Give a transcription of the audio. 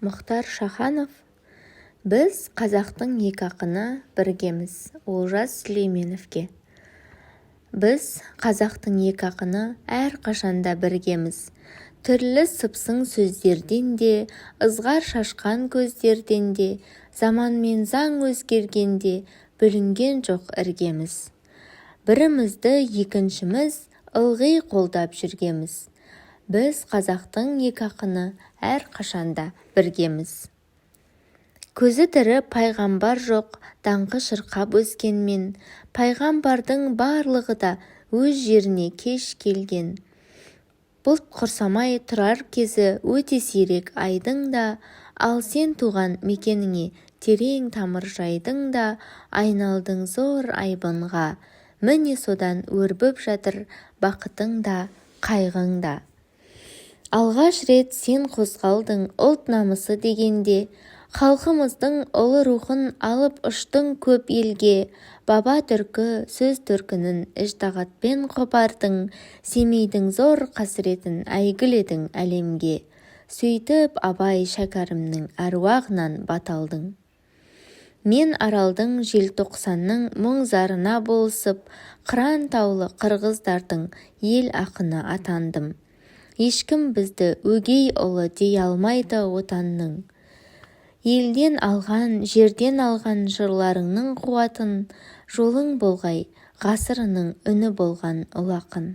Мұхтар Шаханов. Біз қазақтың екі ақыны біргеміз. Олжас Сүлейменовке. Біз қазақтың екі ақыны әрқашанда біргеміз. Түрлі сыпсың сөздерден де, ызғар шашқан көздерден де, заман мен заң өзгергенде бүлінген жоқ іргеміз. Бірімізді екіншіміз ылғи қолдап жүргеміз. Біз қазақтың екі ақыны әрқашанда біргеміз. Көзі тірі пайғамбар жоқ, даңқы шырқап өскенмен, пайғамбардың барлығы да өз жеріне кеш келген. Бұлт құрсамай тұрар кезі өте сирек айдың да, ал сен туған мекеніңе терең тамыр жайдың да, айналдың зор айбынға, міне содан өрбіп жатыр бақытың да, қайғың да. Алғаш рет сен қозғалдың ұлт намысы дегенде, халқымыздың ұлы рухын алып ұштың көп елге, баба түркі сөз төркінін іждағатпен қопардың, семейдің зор қасіретін әйгіледің әлемге, сөйтіп абай шәкәрімнің әруағынан баталдың. Мен аралдың желтоқсанның мұң-зарына болысып, қыран таулы қырғыздардың ел ақыны атандым. Ешкім бізді өгей ұлы дей алмайды отанның. Елден алған, жерден алған жырларыңның қуатын, жолың болғай, ғасырының үні болған ұлы ақын.